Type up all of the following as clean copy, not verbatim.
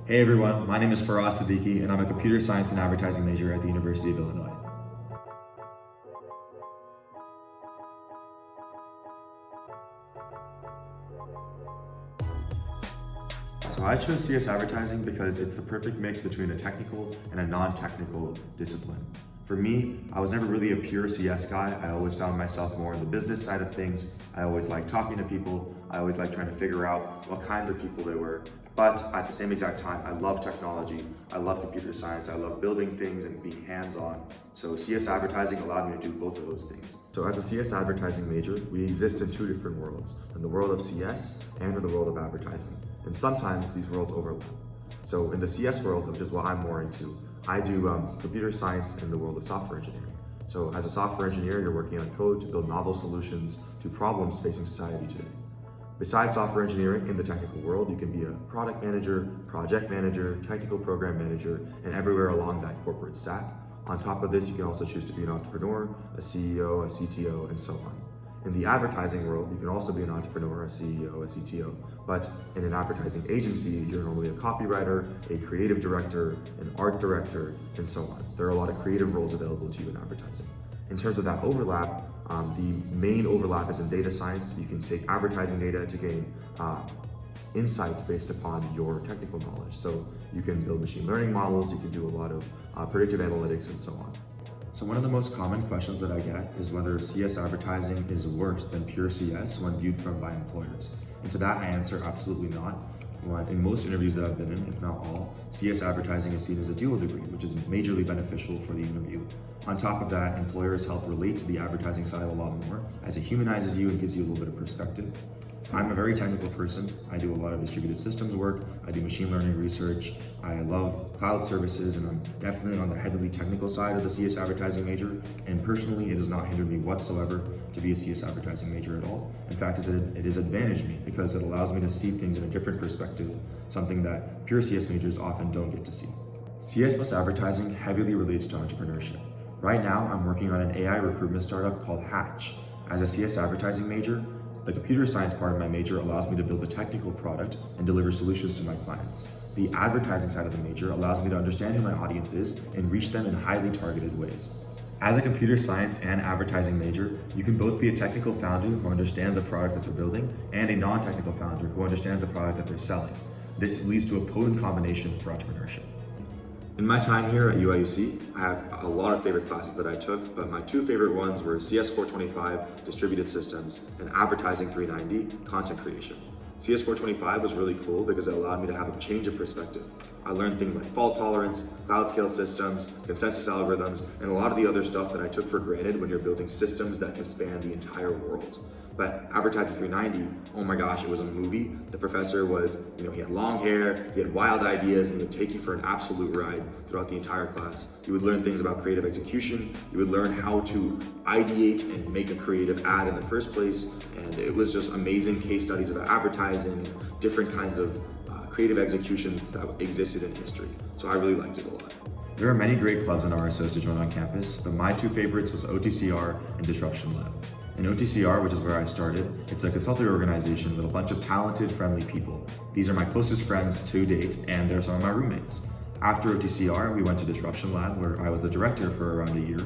Hey everyone, my name is Faraz Siddiqi and I'm a computer science and advertising major at the University of Illinois. So I chose CS advertising because it's the perfect mix between a technical and a non-technical discipline. For me, I was never really a pure CS guy. I always found myself more on the business side of things. I always liked talking to people. I always liked trying to figure out what kinds of people they were. But at the same exact time, I love technology. I love computer science. I love building things and being hands-on. So CS advertising allowed me to do both of those things. So as a CS advertising major, we exist in two different worlds, in the world of CS and in the world of advertising. And sometimes these worlds overlap. So in the CS world, which is what I'm more into, I do computer science in the world of software engineering. So as a software engineer, you're working on code to build novel solutions to problems facing society today. Besides software engineering, in the technical world, you can be a product manager, project manager, technical program manager, and everywhere along that corporate stack. On top of this, you can also choose to be an entrepreneur, a CEO, a CTO, and so on. In the advertising world, you can also be an entrepreneur, a CEO, a CTO, but in an advertising agency, you're normally a copywriter, a creative director, an art director, and so on. There are a lot of creative roles available to you in advertising. In terms of that overlap, the main overlap is in data science. You can take advertising data to gain insights based upon your technical knowledge. So you can build machine learning models, you can do a lot of predictive analytics, and so on. So one of the most common questions that I get is whether CS advertising is worse than pure CS when viewed from by employers. And to that I answer absolutely not. In most interviews that I've been in, if not all, CS advertising is seen as a dual degree, which is majorly beneficial for the interview. On top of that, employers help relate to the advertising side a lot more, as it humanizes you and gives you a little bit of perspective. I'm a very technical person. I do a lot of distributed systems work. I do machine learning research. I love cloud services, and I'm definitely on the heavily technical side of the CS advertising major. And personally, it has not hindered me whatsoever to be a CS advertising major at all. In fact, it has advantaged me because it allows me to see things in a different perspective, something that pure CS majors often don't get to see. CS plus advertising heavily relates to entrepreneurship. Right now, I'm working on an AI recruitment startup called Hatch. As a CS advertising major, the computer science part of my major allows me to build a technical product and deliver solutions to my clients. The advertising side of the major allows me to understand who my audience is and reach them in highly targeted ways. As a computer science and advertising major, you can both be a technical founder who understands the product that they're building and a non-technical founder who understands the product that they're selling. This leads to a potent combination for entrepreneurship. In my time here at UIUC, I have a lot of favorite classes that I took, but my two favorite ones were CS425, Distributed Systems, and Advertising 390, Content Creation. CS425 was really cool because it allowed me to have a change of perspective. I learned things like fault tolerance, cloud scale systems, consensus algorithms, and a lot of the other stuff that I took for granted when you're building systems that can span the entire world. But Advertising 390, oh my gosh, it was a movie. The professor was, he had long hair, he had wild ideas, and he would take you for an absolute ride throughout the entire class. You would learn things about creative execution, you would learn how to ideate and make a creative ad in the first place, and it was just amazing case studies about advertising, different kinds of creative execution that existed in history. So I really liked it a lot. There are many great clubs and RSOs to join on campus, but my two favorites was OTCR and Disruption Lab. In OTCR, which is where I started, it's a consulting organization with a bunch of talented, friendly people. These are my closest friends to date, and they're some of my roommates. After OTCR, we went to Disruption Lab, where I was the director for around a year.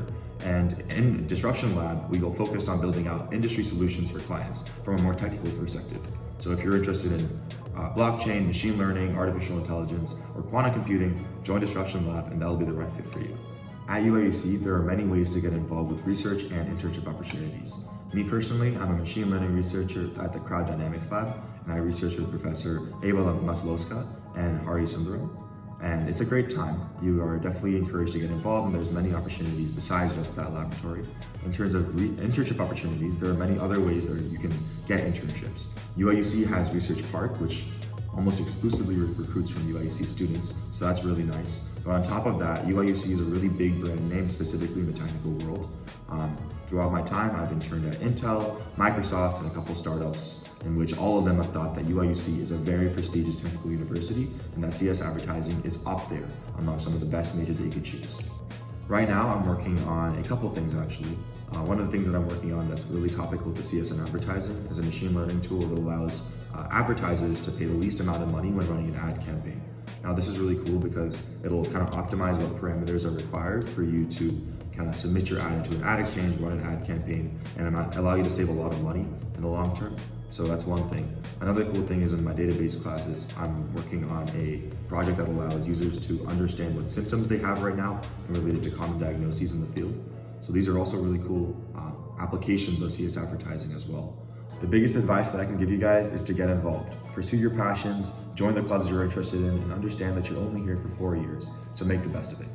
And in Disruption Lab, we focused on building out industry solutions for clients from a more technical perspective. So if you're interested in blockchain, machine learning, artificial intelligence, or quantum computing, join Disruption Lab, and that'll be the right fit for you. At UIUC, there are many ways to get involved with research and internship opportunities. Me personally, I'm a machine learning researcher at the Crowd Dynamics Lab, and I research with Professor Eva Maslowska and Hari Sundaram. And it's a great time. You are definitely encouraged to get involved, and there's many opportunities besides just that laboratory. In terms of internship opportunities, there are many other ways that you can get internships. UIUC has Research Park, which almost exclusively recruits from UIUC students, so that's really nice. But on top of that, UIUC is a really big brand name, specifically in the technical world. Throughout my time, I've interned at Intel, Microsoft, and a couple startups, in which all of them have thought that UIUC is a very prestigious technical university, and that CS advertising is up there among some of the best majors that you could choose. Right now, I'm working on a couple things actually. One of the things that I'm working on that's really topical to CS and advertising is a machine learning tool that allows advertisers to pay the least amount of money when running an ad campaign. Now this is really cool because it'll kind of optimize what parameters are required for you to kind of submit your ad into an ad exchange, run an ad campaign, and allow you to save a lot of money in the long term. So that's one thing. Another cool thing is in my database classes, I'm working on a project that allows users to understand what symptoms they have right now and related to common diagnoses in the field. So these are also really cool applications of CS advertising as well. The biggest advice that I can give you guys is to get involved. Pursue your passions, join the clubs you're interested in, and understand that you're only here for 4 years, so make the best of it.